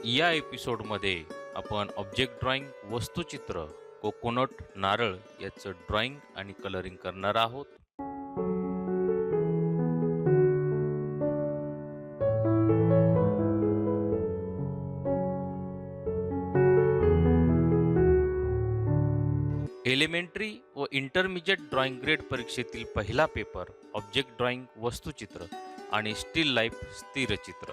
या एपिसोडमध्ये आपण ऑब्जेक्ट ड्रॉइंग वस्तुचित्र कोकोनट नारळ याचं ड्रॉइंग आणि कलरिंग करणार आहोत. एलिमेंटरी व इंटरमिजिएट ड्रॉइंग ग्रेड परीक्षेतील पहिला पेपर ऑब्जेक्ट ड्रॉइंग वस्तुचित्र आणि स्टील लाईफ स्थिरचित्र.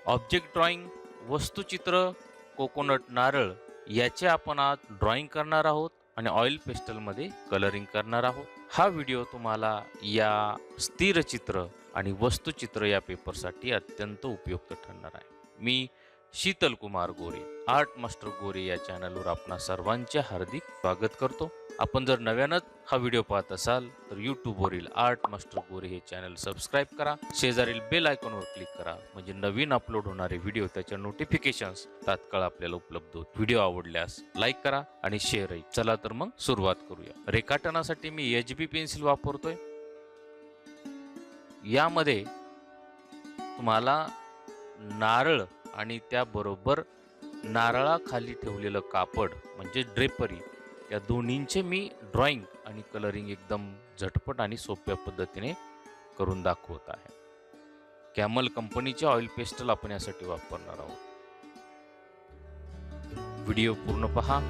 ऑब्जेक्ट ड्रॉइंग वस्तुचित्र कोकोनट नारळ याचे आपण आज ड्रॉइंग करणार आहोत आणि ऑइल पेस्टलमध्ये कलरिंग करणार आहोत. हा व्हिडिओ तुम्हाला या स्थिरचित्र आणि वस्तुचित्र या पेपरसाठी अत्यंत उपयुक्त ठरणार आहे. मी शिtalkumar गोरे, आर्ट मास्टर गोरे या चॅनलवर आपणा सर्वांचे हार्दिक स्वागत करतो. आपण जर नव्यानच हा व्हिडिओ पाहत असाल तर यूट्यूबवरील आर्ट मास्टर गोरे हे चॅनल सबस्क्राईब करा. शेजारील बेल आयकॉनवर क्लिक करा म्हणजे नवीन अपलोड होणारे व्हिडिओ त्याच्या नोटिफिकेशन्स तात्काळ आपल्याला उपलब्ध होतील. व्हिडिओ आवडल्यास लाईक करा आणि शेअरही. चला तर मग सुरुवात करूया. रेखाटनासाठी मी HB पेन्सिल वापरतोय. यामध्ये तुम्हाला नारळ आणि त्याबरोबर नारळाखाली ठेवलेलं कापड म्हणजे ड्रेपरी या दोन्हींचे मी ड्रॉइंग आणि कलरिंग एकदम झटपट आणि सोप्या पद्धतीने करून दाखवत आहे. कॅमल कंपनीचे ऑइल पेस्टल आपण यासाठी वापरणार आहोत. व्हिडिओ पूर्ण पहा.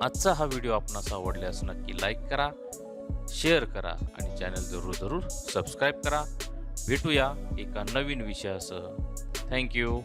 आजचा हा व्हिडिओ आपणास आवडल्यास नक्की लाईक करा, शेअर करा आणि चॅनल जरूर सबस्क्राईब करा. भेटूया एका नवीन विषयासह. Thank you.